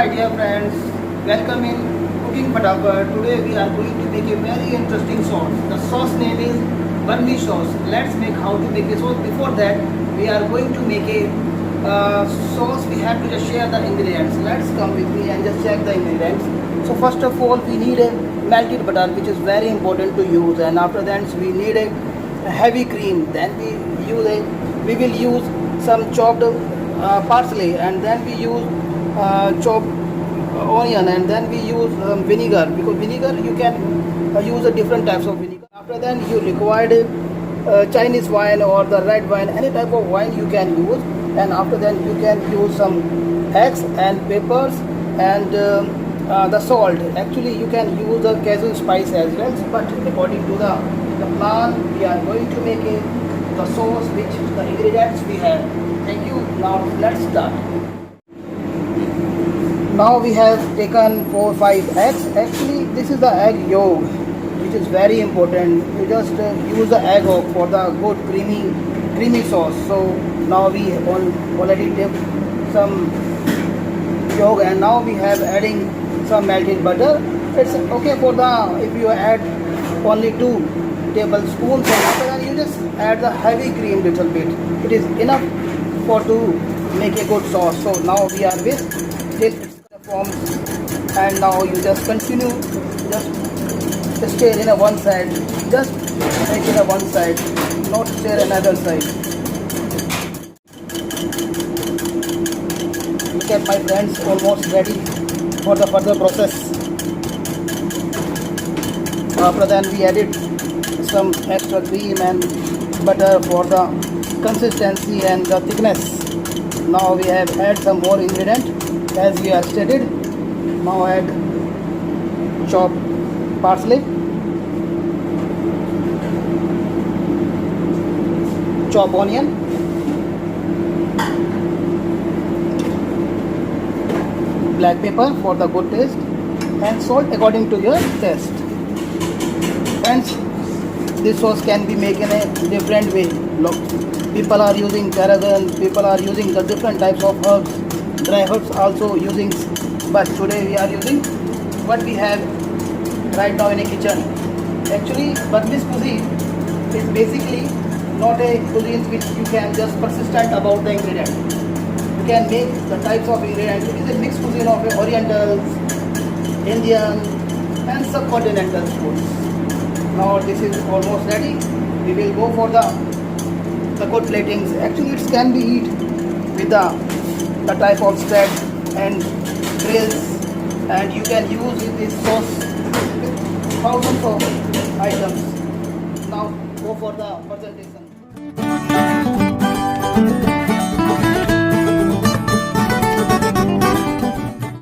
my dear friends, welcome in Cooking Fatafat. Today we are going to make a very interesting sauce. The sauce name is Bernaise sauce. Let's make how to make a sauce. Before that, we are going to make a sauce. We have to just share the ingredients. Let's come with me and just check the ingredients. So first of all, we need a melted butter, which is very important to use, and after that we need a heavy cream. Then we will use some chopped parsley, and then we use chopped onion, and then we use vinegar, because vinegar you can use different types of vinegar. After that you required Chinese wine or the red wine, any type of wine you can use, and after that you can use some eggs and peppers and the salt. Actually you can use the Cajun spice as well, but according to the plan we are going to make the sauce which the ingredients we have. Thank you. Now let's start. Now we have taken 4-5 eggs. Actually this is the egg yolk, which is very important. You just use the egg yolk for the good creamy sauce. So now we already take some yolk, and now we have adding some melted butter. It's okay for the if you add only 2 tablespoons, and after that you just add the heavy cream little bit. It is enough for to make a good sauce. So now we are with this form, and now you just continue, just stir in a one side, just make it a one side, not stir another side. Look at my friends, almost ready for the further process. After that we added some extra cream and butter for the consistency and the thickness. Now we have add some more ingredient as we have stated. Now add chopped parsley, chopped onion, black pepper for the good taste, and salt according to your taste. Friends, this sauce can be made in a different way. Look, people are using tarragon, people are using the different types of herbs, dry herbs also using, but today we are using what we have right now in a kitchen. Actually, Bernaise cuisine is basically not a cuisine which you can just persistent about the ingredient. You can make the types of ingredients. It is a mixed cuisine of Orientals, Indian and subcontinental foods. Now this is almost ready. We will go for the good platings. Actually it can be eaten with the type of spread and grills, and you can use this sauce with thousands of items. Now go for the presentation.